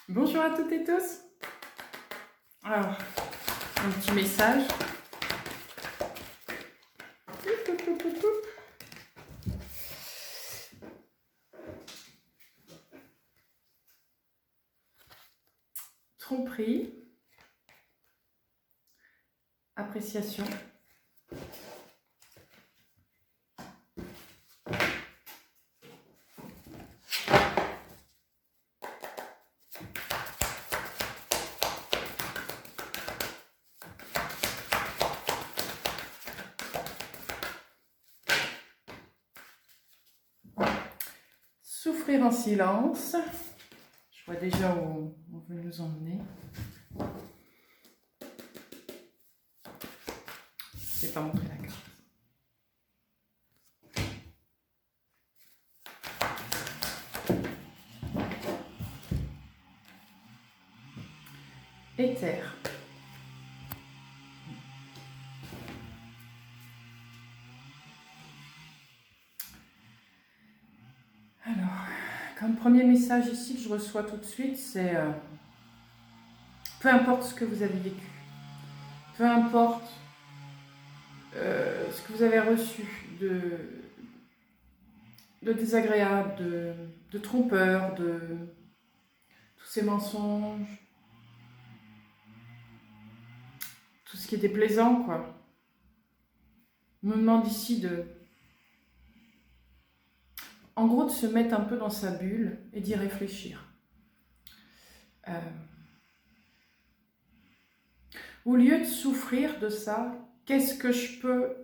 Bonjour à toutes et tous. Alors, un petit message. Tromperie. Appréciation. Souffrir en silence. Je vois déjà où on veut nous emmener. Je ne vais pas montrer la carte. Éther. Alors, comme premier message ici que je reçois tout de suite, c'est peu importe ce que vous avez vécu, peu importe ce que vous avez reçu de désagréable, de trompeur, de tous ces mensonges, tout ce qui est déplaisant, quoi. On me demande ici en gros, de se mettre un peu dans sa bulle et d'y réfléchir. Au lieu de souffrir de ça, qu'est-ce que je peux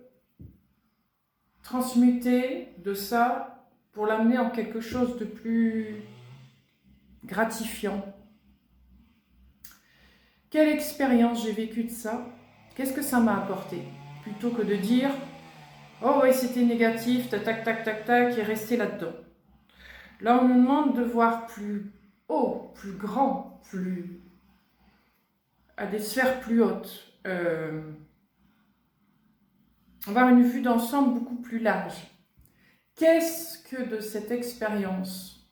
transmuter de ça pour l'amener en quelque chose de plus gratifiant? Quelle expérience j'ai vécue de ça? Qu'est-ce que ça m'a apporté? Plutôt que de dire « Oh ouais, c'était négatif, tac, tac, tac, tac, et rester là-dedans. » Là, on nous demande de voir plus haut, plus grand, à des sphères plus hautes. Avoir une vue d'ensemble beaucoup plus large. Qu'est-ce que de cette expérience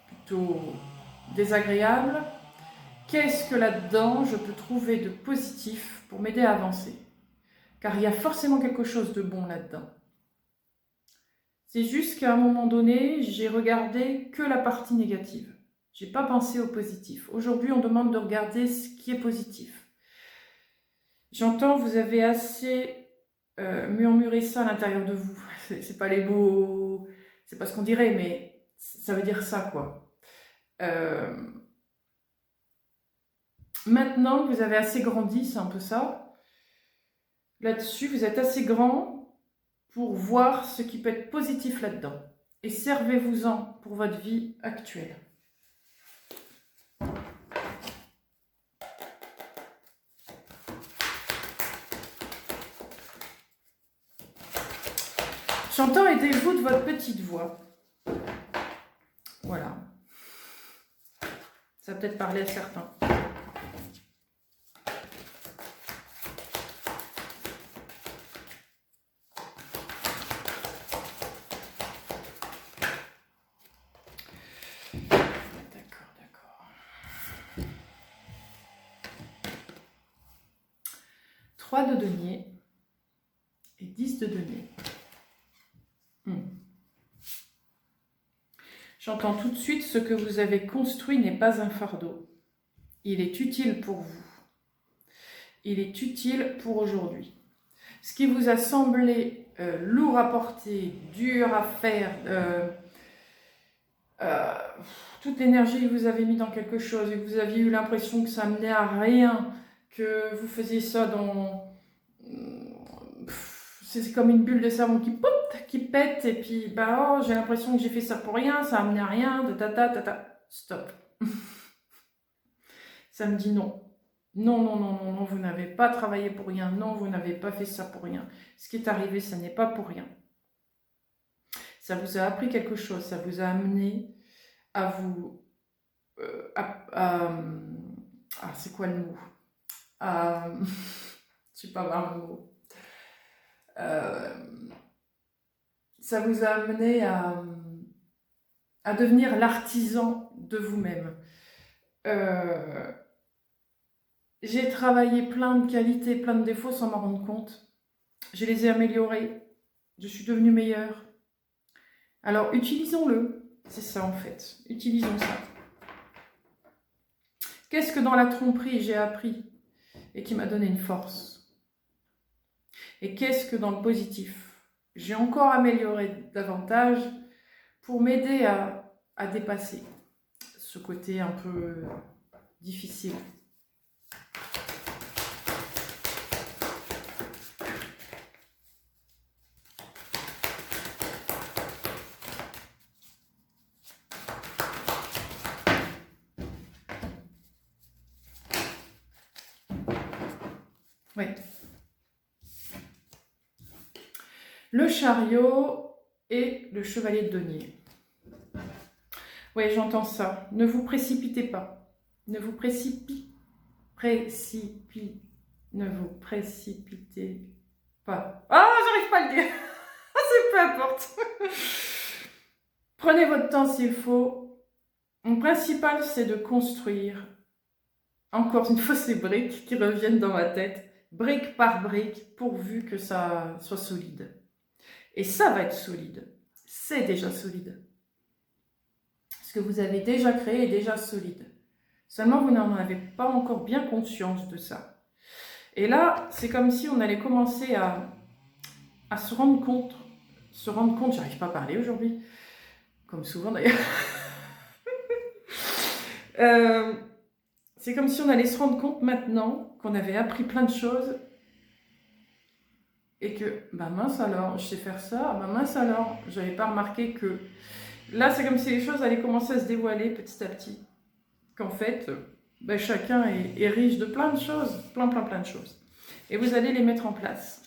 plutôt désagréable, qu'est-ce que là-dedans je peux trouver de positif pour m'aider à avancer? Car il y a forcément quelque chose de bon là-dedans. C'est juste qu'à un moment donné, j'ai regardé que la partie négative. Je n'ai pas pensé au positif. Aujourd'hui, on demande de regarder ce qui est positif. J'entends, vous avez assez murmuré ça à l'intérieur de vous. C'est pas les mots, c'est pas ce qu'on dirait, mais ça veut dire ça, quoi. Maintenant que vous avez assez grandi, c'est un peu ça. Là-dessus, vous êtes assez grand pour voir ce qui peut être positif là-dedans. Et servez-vous-en pour votre vie actuelle. J'entends, aidez-vous de votre petite voix. Voilà. Ça va peut-être parler à certains. D'accord. 3 de denier et 10 de denier. J'entends tout de suite, ce que vous avez construit n'est pas un fardeau. Il est utile pour vous. Il est utile pour aujourd'hui. Ce qui vous a semblé lourd à porter, dur à faire, toute l'énergie que vous avez mis dans quelque chose et que vous aviez eu l'impression que ça menait à rien, que vous faisiez ça dans... C'est comme une bulle de savon qui pète et puis bah oh, j'ai l'impression que j'ai fait ça pour rien, ça a amené à rien, stop. Ça me dit non. Non, vous n'avez pas travaillé pour rien, non, vous n'avez pas fait ça pour rien. Ce qui est arrivé, ça n'est pas pour rien. Ça vous a appris quelque chose, ça vous a amené à vous... c'est quoi le mot? Je sais pas voir le mot. Ça vous a amené à devenir l'artisan de vous-même. j'ai travaillé plein de qualités, plein de défauts sans m'en rendre compte. Je les ai améliorés. Je suis devenue meilleure. Alors, utilisons-le. C'est ça, en fait. Utilisons ça. Qu'est-ce que dans la tromperie j'ai appris et qui m'a donné une force? Et qu'est-ce que dans le positif j'ai encore amélioré davantage pour m'aider à dépasser ce côté un peu difficile? Oui. Le chariot et le chevalier de denier. Oui, j'entends ça. Ne vous précipitez pas. Ne vous ne vous précipitez pas. Ah, j'arrive pas à le dire. C'est peu importe. Prenez votre temps s'il faut. Le principal, c'est de construire. Encore une fois, ces briques qui reviennent dans ma tête. Brique par brique, pourvu que ça soit solide. Et ça va être solide. C'est déjà solide. Ce que vous avez déjà créé est déjà solide. Seulement, vous n'en avez pas encore bien conscience de ça. Et là, c'est comme si on allait commencer à se rendre compte, j'arrive pas à parler aujourd'hui, comme souvent d'ailleurs. C'est comme si on allait se rendre compte maintenant qu'on avait appris plein de choses et que, bah mince alors, je sais faire ça, bah mince alors, j'avais pas remarqué que... Là, c'est comme si les choses allaient commencer à se dévoiler petit à petit. Qu'en fait, bah, chacun est riche de plein de choses, plein de choses. Et vous allez les mettre en place.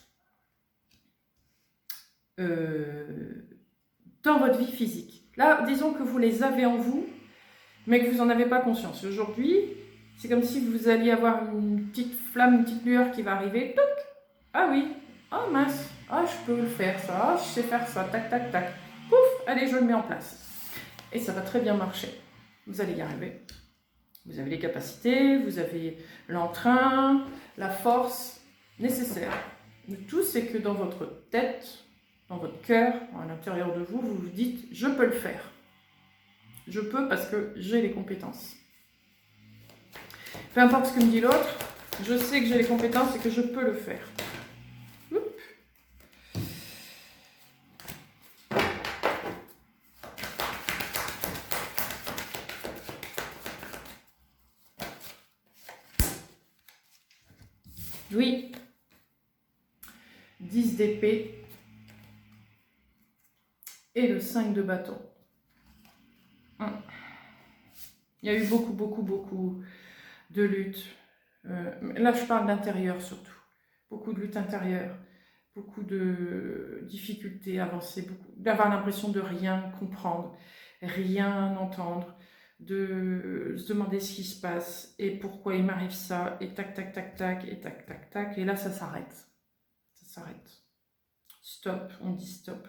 Dans votre vie physique. Là, disons que vous les avez en vous, mais que vous n'en avez pas conscience. Aujourd'hui, c'est comme si vous alliez avoir une petite flamme, une petite lueur qui va arriver. Touc! Ah oui, ah mince, ah je peux le faire ça, ah, je sais faire ça, tac, tac, tac. Pouf, allez, je le mets en place. Et ça va très bien marcher. Vous allez y arriver. Vous avez les capacités, vous avez l'entrain, la force nécessaire. Le tout, c'est que dans votre tête, dans votre cœur, à l'intérieur de vous, vous vous dites « je peux le faire ». Je peux parce que j'ai les compétences. Peu importe ce que me dit l'autre, je sais que j'ai les compétences et que je peux le faire. Oui. 10 d'épée et le 5 de bâton. Il y a eu beaucoup de luttes. Là, je parle d'intérieur surtout. Beaucoup de luttes intérieures, beaucoup de difficultés à avancer, d'avoir l'impression de rien comprendre, rien entendre, de se demander ce qui se passe et pourquoi il m'arrive ça, et tac, tac, tac, tac, et tac, tac, tac, et là, ça s'arrête. Ça s'arrête. Stop, on dit stop.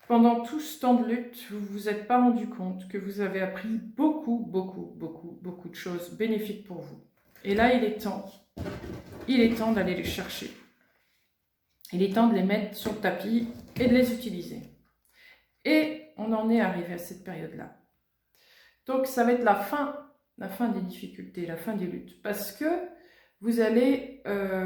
Pendant tout ce temps de lutte, vous ne vous êtes pas rendu compte que vous avez appris beaucoup de choses bénéfiques pour vous. Et là, il est temps d'aller les chercher. Il est temps de les mettre sur le tapis et de les utiliser. Et on en est arrivé à cette période-là. Donc, ça va être la fin des difficultés, la fin des luttes. Parce que vous allez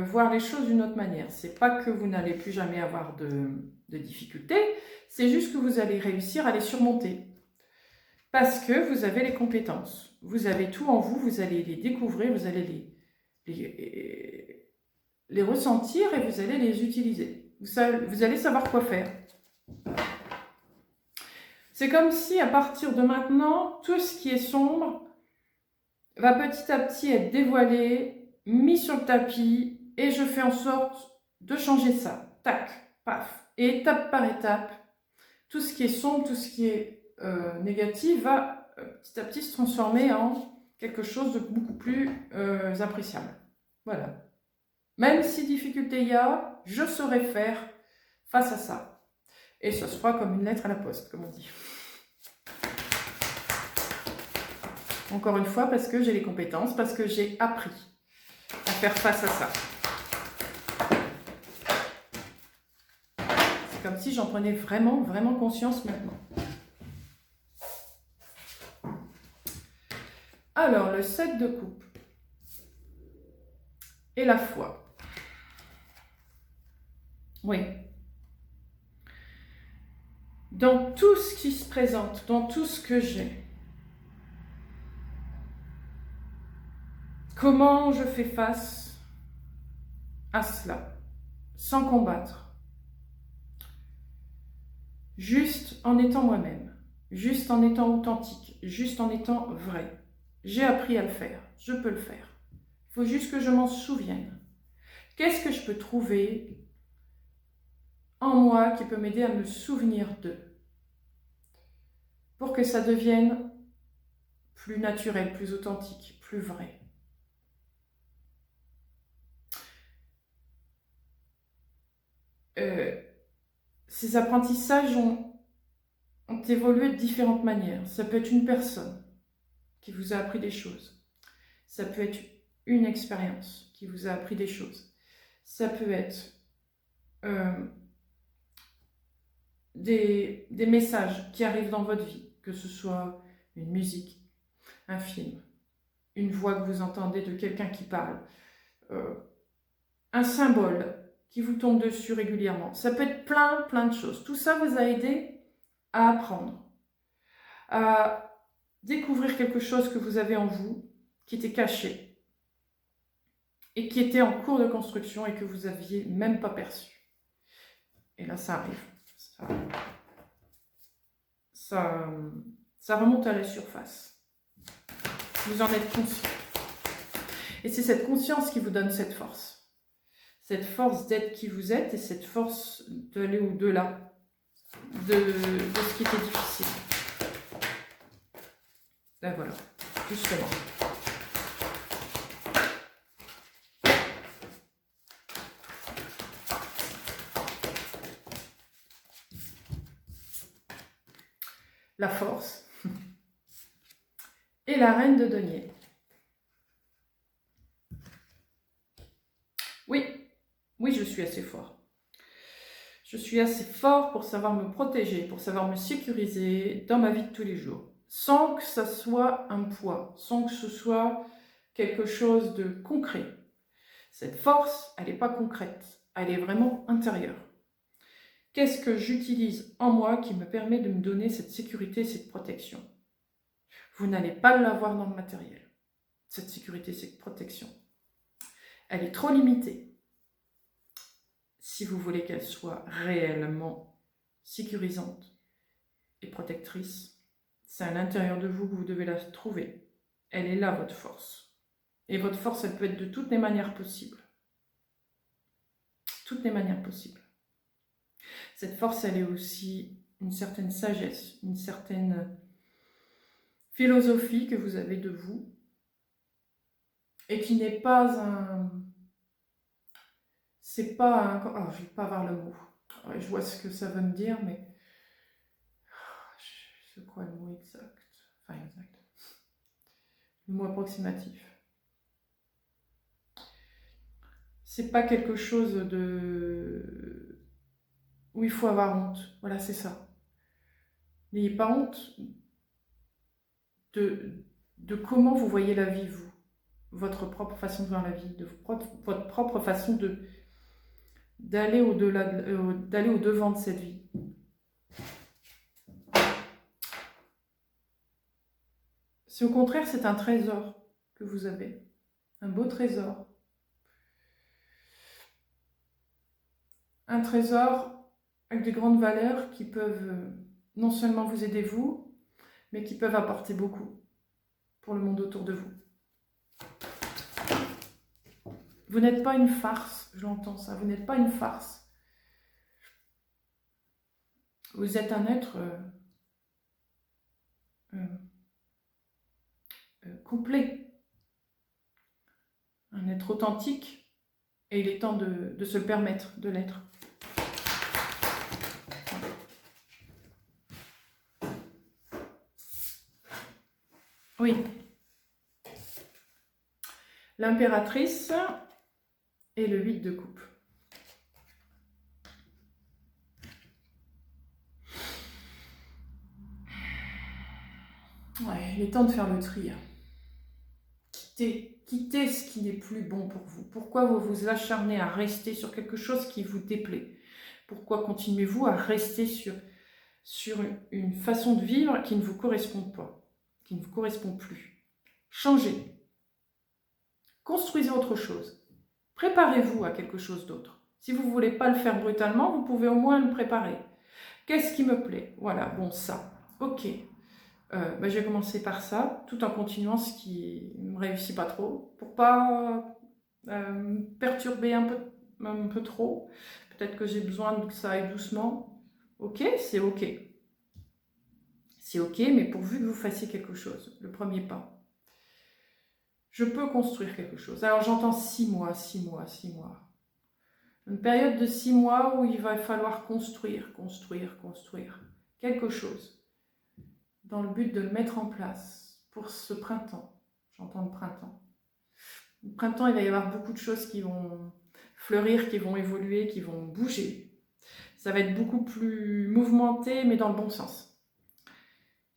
voir les choses d'une autre manière. C'est pas que vous n'allez plus jamais avoir de difficultés, c'est juste que vous allez réussir à les surmonter. Parce que vous avez les compétences. Vous avez tout en vous, vous allez les découvrir, vous allez les ressentir et vous allez les utiliser. Vous allez savoir quoi faire. C'est comme si à partir de maintenant, tout ce qui est sombre va petit à petit être dévoilé, mis sur le tapis, et je fais en sorte de changer ça. Tac, paf. Et étape par étape, tout ce qui est sombre, tout ce qui est négatif va petit à petit se transformer en quelque chose de beaucoup plus appréciable. Voilà. Même si difficulté il y a, je saurai faire face à ça. Et ça se fera comme une lettre à la poste, comme on dit. Encore une fois, parce que j'ai les compétences, parce que j'ai appris à faire face à ça. C'est comme si j'en prenais vraiment, vraiment conscience maintenant. Alors, le 7 de coupe et la foi. Oui. Dans tout ce qui se présente, dans tout ce que j'ai, comment je fais face à cela, sans combattre, juste en étant moi-même, juste en étant authentique, juste en étant vrai. J'ai appris à le faire, je peux le faire. Il faut juste que je m'en souvienne. Qu'est-ce que je peux trouver en moi qui peut m'aider à me souvenir d'eux pour que ça devienne plus naturel, plus authentique, plus vrai. Ces apprentissages ont évolué de différentes manières. Ça peut être une personne qui vous a appris des choses. Ça peut être une expérience qui vous a appris des choses. Ça peut être des messages qui arrivent dans votre vie, que ce soit une musique, un film, une voix que vous entendez de quelqu'un qui parle, un symbole qui vous tombe dessus régulièrement. Ça peut être plein de choses. Tout ça vous a aidé à apprendre, à découvrir quelque chose que vous avez en vous, qui était caché, et qui était en cours de construction et que vous n'aviez même pas perçu. Et là, ça arrive. Ça remonte à la surface. Vous en êtes conscient. Et c'est cette conscience qui vous donne cette force. Cette force d'être qui vous êtes et cette force d'aller au-delà de ce qui était difficile. Ben voilà, justement. La force et la reine de denier. Oui, je suis assez fort. Je suis assez fort pour savoir me protéger, pour savoir me sécuriser dans ma vie de tous les jours, sans que ça soit un poids, sans que ce soit quelque chose de concret. Cette force, elle n'est pas concrète, elle est vraiment intérieure. Qu'est-ce que j'utilise en moi qui me permet de me donner cette sécurité, cette protection? Vous n'allez pas l'avoir dans le matériel, cette sécurité, cette protection. Elle est trop limitée. Si vous voulez qu'elle soit réellement sécurisante et protectrice, c'est à l'intérieur de vous que vous devez la trouver. Elle est là, votre force. Et votre force, elle peut être de toutes les manières possibles. Toutes les manières possibles. Cette force, elle est aussi une certaine sagesse, une certaine philosophie que vous avez de vous et qui n'est pas un... C'est pas un... Oh, je ne vais pas avoir le mot. Ouais, je vois ce que ça veut me dire, mais... C'est quoi le mot exact? Enfin, exact. Le mot approximatif. C'est pas quelque chose de... où il faut avoir honte. Voilà, c'est ça. N'ayez pas honte de comment vous voyez la vie, vous. Votre propre façon de voir la vie, votre propre façon d'aller au-delà, d'aller au-devant de cette vie. Si au contraire c'est un trésor que vous avez, un beau trésor, un trésor avec des grandes valeurs qui peuvent non seulement vous aider vous, mais qui peuvent apporter beaucoup pour le monde autour de vous. Vous n'êtes pas une farce, j'entends ça, vous n'êtes pas une farce. Vous êtes un être complet, un être authentique, et il est temps de se le permettre, de l'être. Oui, l'impératrice et le 8 de coupe. Ouais, il est temps de faire le tri. Quittez ce qui n'est plus bon pour vous. Pourquoi vous vous acharnez à rester sur quelque chose qui vous déplaît? Pourquoi continuez-vous à rester sur une façon de vivre qui ne vous correspond pas, qui ne vous correspond plus? Changez. Construisez autre chose. Préparez-vous à quelque chose d'autre. Si vous ne voulez pas le faire brutalement, vous pouvez au moins le préparer. Qu'est-ce qui me plaît? Voilà, bon, ça. Ok. Je vais commencer par ça, tout en continuant ce qui ne me réussit pas trop, pour pas perturber un peu trop. Peut-être que j'ai besoin que ça aille doucement. Ok, c'est ok. C'est ok, mais pourvu que vous fassiez quelque chose, le premier pas. Je peux construire quelque chose. Alors j'entends 6 mois, 6 mois, 6 mois. Une période de 6 mois où il va falloir construire quelque chose, dans le but de le mettre en place pour ce printemps. J'entends le printemps. Le printemps, il va y avoir beaucoup de choses qui vont fleurir, qui vont évoluer, qui vont bouger. Ça va être beaucoup plus mouvementé, mais dans le bon sens.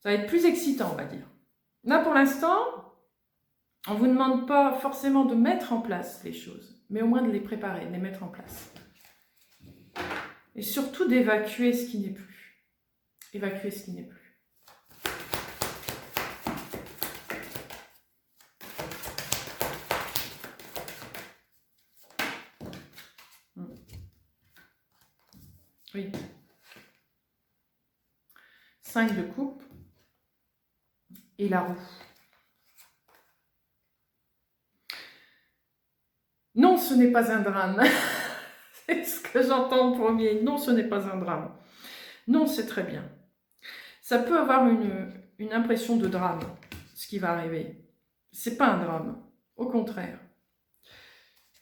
Ça va être plus excitant, on va dire. Là, pour l'instant, on ne vous demande pas forcément de mettre en place les choses, mais au moins de les préparer, de les mettre en place. Et surtout d'évacuer ce qui n'est plus. Évacuer ce qui n'est plus. Oui. 5 de coupe et la roue. Non, ce n'est pas un drame. C'est ce que j'entends en premier. Non, ce n'est pas un drame. Non, c'est très bien. Ça peut avoir une impression de drame, ce qui va arriver. C'est pas un drame. Au contraire.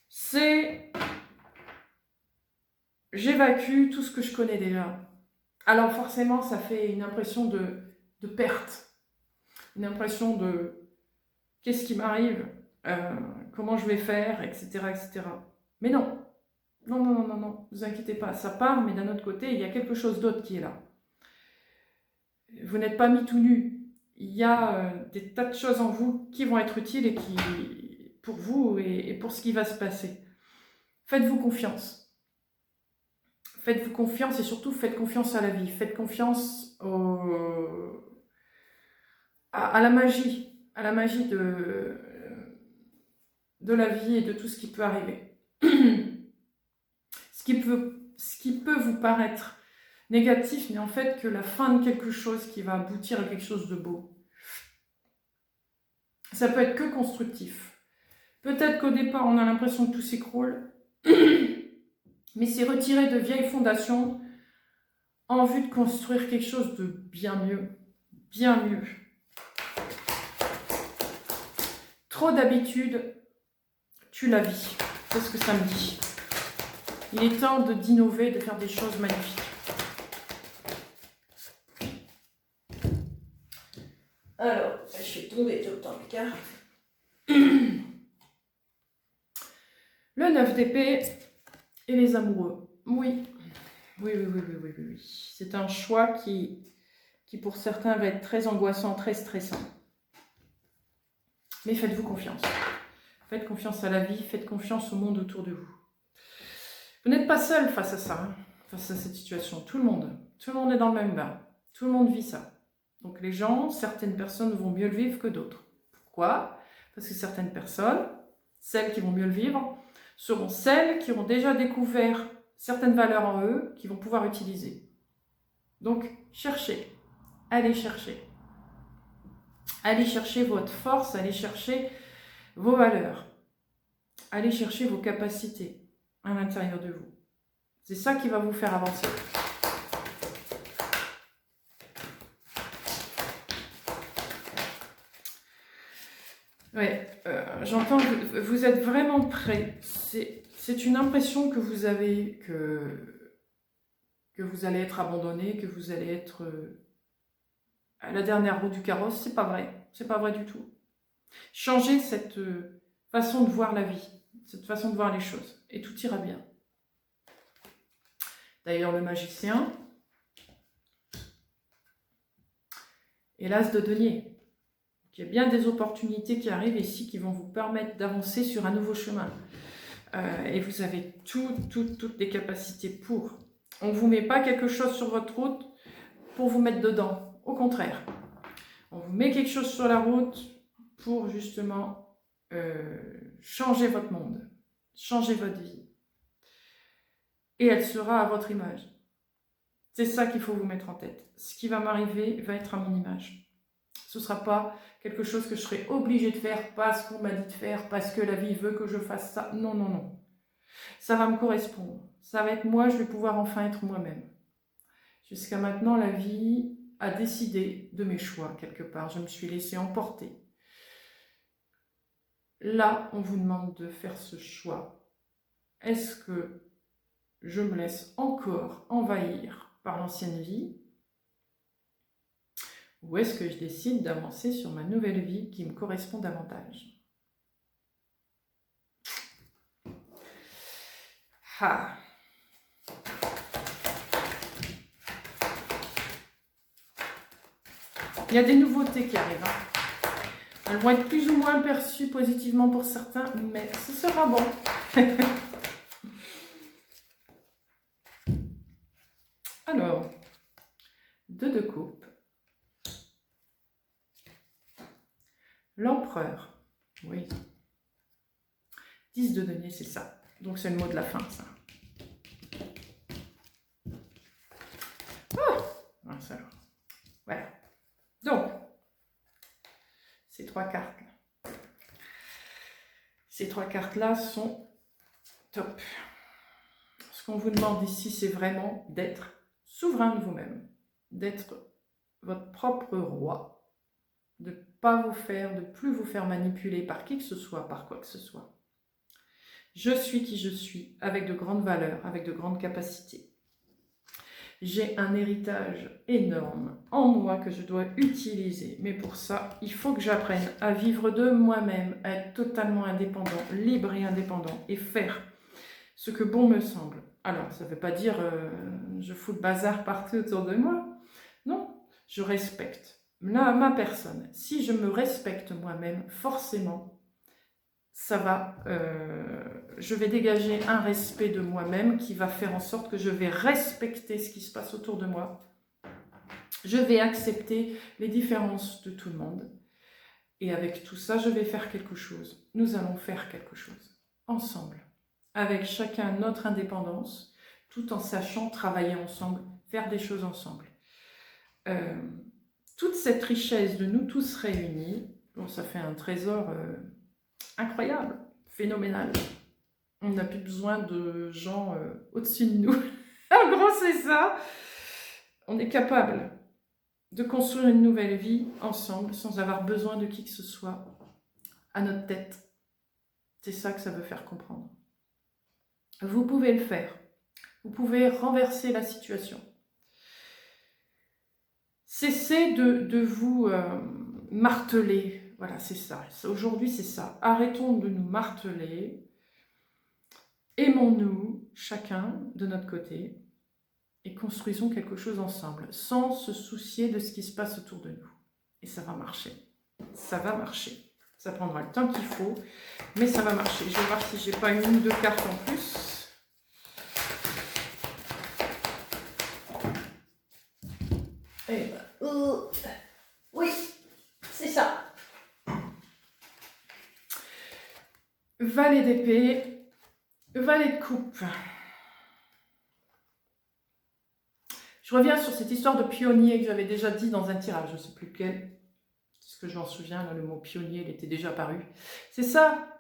C'est... J'évacue tout ce que je connais déjà. Alors forcément, ça fait une impression de perte. Une impression de qu'est-ce qui m'arrive, comment je vais faire, etc., etc. Mais non, non, vous inquiétez pas, ça part, mais d'un autre côté, il y a quelque chose d'autre qui est là. Vous n'êtes pas mis tout nu. Il y a des tas de choses en vous qui vont être utiles et qui, pour vous et pour ce qui va se passer. Faites-vous confiance. Faites-vous confiance et surtout faites confiance à la vie. Faites confiance à la magie de la vie et de tout ce qui peut arriver. Ce qui peut vous paraître négatif n'est en fait que la fin de quelque chose qui va aboutir à quelque chose de beau. Ça peut être que constructif. Peut-être qu'au départ, on a l'impression que tout s'écroule, mais c'est retirer de vieilles fondations en vue de construire quelque chose de bien mieux. Bien mieux. Trop d'habitude tue la vie. C'est ce que ça me dit. Il est temps d'innover, de faire des choses magnifiques. Alors, je vais tomber tout le temps l'écart. Le 9 d'épée et les amoureux. Oui. C'est un choix qui pour certains va être très angoissant, très stressant. Mais faites-vous confiance. Faites confiance à la vie, faites confiance au monde autour de vous. Vous n'êtes pas seul face à ça, face à cette situation. Tout le monde est dans le même bain. Tout le monde vit ça. Donc les gens, certaines personnes vont mieux le vivre que d'autres. Pourquoi? Parce que certaines personnes, celles qui vont mieux le vivre, seront celles qui auront déjà découvert certaines valeurs en eux qui vont pouvoir utiliser. Donc cherchez, allez chercher. Allez chercher votre force, allez chercher vos valeurs. Allez chercher vos capacités à l'intérieur de vous. C'est ça qui va vous faire avancer. Ouais, j'entends que vous êtes vraiment prêts. C'est une impression que vous avez que vous allez être abandonné, que vous allez être à la dernière roue du carrosse. C'est pas vrai du tout. Changez cette façon de voir la vie, cette façon de voir les choses. Et tout ira bien. D'ailleurs, le magicien et l'as de denier. Il y a bien des opportunités qui arrivent ici qui vont vous permettre d'avancer sur un nouveau chemin. Et vous avez toutes les capacités pour. On ne vous met pas quelque chose sur votre route pour vous mettre dedans. Au contraire. On vous met quelque chose sur la route pour justement changer votre monde, changer votre vie. Et elle sera à votre image. C'est ça qu'il faut vous mettre en tête. Ce qui va m'arriver va être à mon image. Ce ne sera pas quelque chose que je serai obligée de faire parce qu'on m'a dit de faire, parce que la vie veut que je fasse ça. Non, non, non. Ça va me correspondre. Ça va être moi, je vais pouvoir enfin être moi-même. Jusqu'à maintenant, la vie a décidé de mes choix, quelque part. Je me suis laissée emporter. Là, on vous demande de faire ce choix. Est-ce que je me laisse encore envahir par l'ancienne vie ? Ou est-ce que je décide d'avancer sur ma nouvelle vie qui me correspond davantage ? Ah. Il y a des nouveautés qui arrivent. Elles vont être plus ou moins perçues positivement pour certains, mais ce sera bon. Alors, 2 de coupe. L'empereur, oui. 10 de denier, c'est ça. Donc c'est le mot de la fin, ça. Oh, voilà. Donc, ces 3 cartes. Ces 3 cartes-là sont top. Ce qu'on vous demande ici, c'est vraiment d'être souverain de vous-même, d'être votre propre roi, de ne plus vous faire manipuler par qui que ce soit, par quoi que ce soit. Je suis qui je suis, avec de grandes valeurs, avec de grandes capacités. J'ai un héritage énorme en moi que je dois utiliser. Mais pour ça, il faut que j'apprenne à vivre de moi-même, à être totalement indépendant, libre et indépendant, et faire ce que bon me semble. Alors, ça ne veut pas dire je fous le bazar partout autour de moi. Non, je respecte ma personne. Si je me respecte moi-même, forcément, ça va, je vais dégager un respect de moi-même qui va faire en sorte que je vais respecter ce qui se passe autour de moi. Je vais accepter les différences de tout le monde. Et avec tout ça, je vais faire quelque chose. Nous allons faire quelque chose ensemble, avec chacun notre indépendance, tout en sachant travailler ensemble, faire des choses ensemble. Toute cette richesse de nous tous réunis, bon, ça fait un trésor incroyable, phénoménal. On n'a plus besoin de gens au-dessus de nous. En gros, c'est ça. On est capable de construire une nouvelle vie ensemble sans avoir besoin de qui que ce soit à notre tête. C'est ça que ça veut faire comprendre. Vous pouvez le faire. Vous pouvez renverser la situation. Cessez de vous marteler. Voilà, c'est ça. Aujourd'hui, c'est ça. Arrêtons de nous marteler. Aimons-nous chacun de notre côté et construisons quelque chose ensemble, sans se soucier de ce qui se passe autour de nous. Et ça va marcher. Ça va marcher. Ça prendra le temps qu'il faut, mais ça va marcher. Je vais voir si j'ai pas une ou 2 cartes en plus. Eh ben, oui, c'est ça. Valet d'épée, valet de coupe. Je reviens sur cette histoire de pionnier que j'avais déjà dit dans un tirage, je ne sais plus lequel, parce que je m'en souviens, là, le mot pionnier, il était déjà apparu. C'est ça,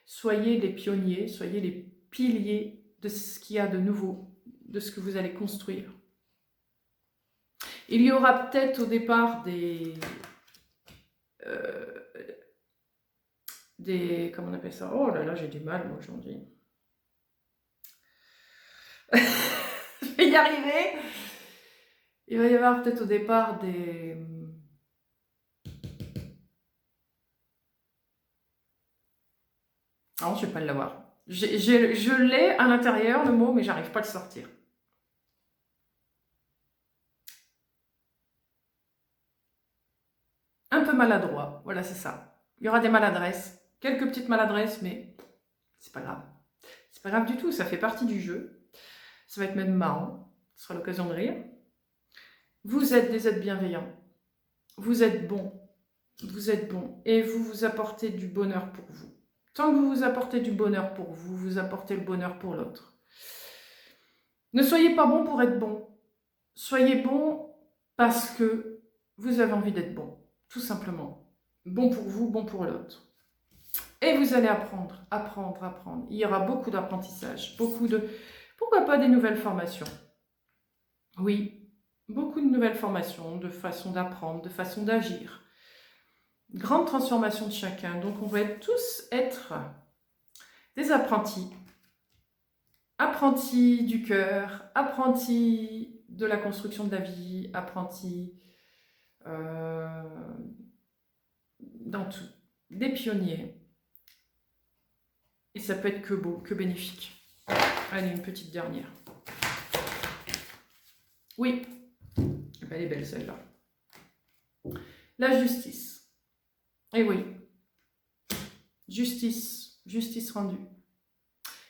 soyez les pionniers, soyez les piliers de ce qu'il y a de nouveau, de ce que vous allez construire. Il y aura peut-être au départ comment on appelle ça? Oh là là, j'ai du mal moi aujourd'hui. Je vais y arriver. Il va y avoir peut-être au départ des Non, je ne vais pas l'avoir. Je l'ai à l'intérieur, le mot, mais j'arrive pas à le sortir. Un peu maladroit, voilà, c'est ça. Il y aura des maladresses, quelques petites maladresses, mais c'est pas grave. C'est pas grave du tout, ça fait partie du jeu. Ça va être même marrant, ce sera l'occasion de rire. Vous êtes des êtres bienveillants, vous êtes bons, et vous vous apportez du bonheur pour vous. Tant que vous vous apportez du bonheur pour vous, vous apportez le bonheur pour l'autre. Ne soyez pas bon pour être bon. Soyez bon parce que vous avez envie d'être bon, tout simplement. Bon pour vous, bon pour l'autre. Et vous allez apprendre. Il y aura beaucoup d'apprentissage, pourquoi pas des nouvelles formations? Oui, beaucoup de nouvelles formations, de façon d'apprendre, de façon d'agir. Grande transformation de chacun. Donc on va tous être des apprentis. Apprentis du cœur, apprentis de la construction de la vie, apprentis dans tout. Des pionniers. Et ça peut être que beau, que bénéfique. Allez, une petite dernière. Oui, elle est belle celle-là. La justice. Eh oui. Justice rendue.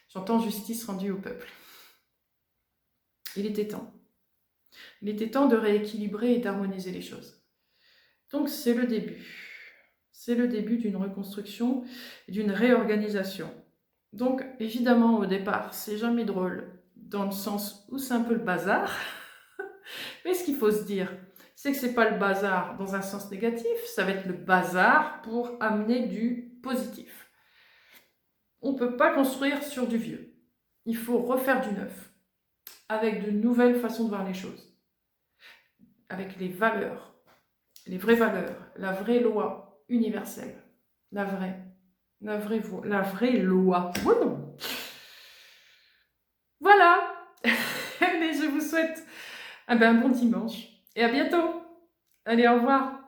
J'entends justice rendue au peuple. Il était temps. Il était temps de rééquilibrer et d'harmoniser les choses. Donc c'est le début. C'est le début d'une reconstruction et d'une réorganisation. Donc évidemment au départ, c'est jamais drôle, dans le sens où c'est un peu le bazar. Mais ce qu'il faut se dire, c'est que c'est pas le bazar dans un sens négatif, ça va être le bazar pour amener du positif. On ne peut pas construire sur du vieux. Il faut refaire du neuf, avec de nouvelles façons de voir les choses, avec les valeurs, les vraies valeurs, la vraie loi universelle, la vraie loi. Voilà. Allez, je vous souhaite un bon dimanche et à bientôt. Allez, au revoir.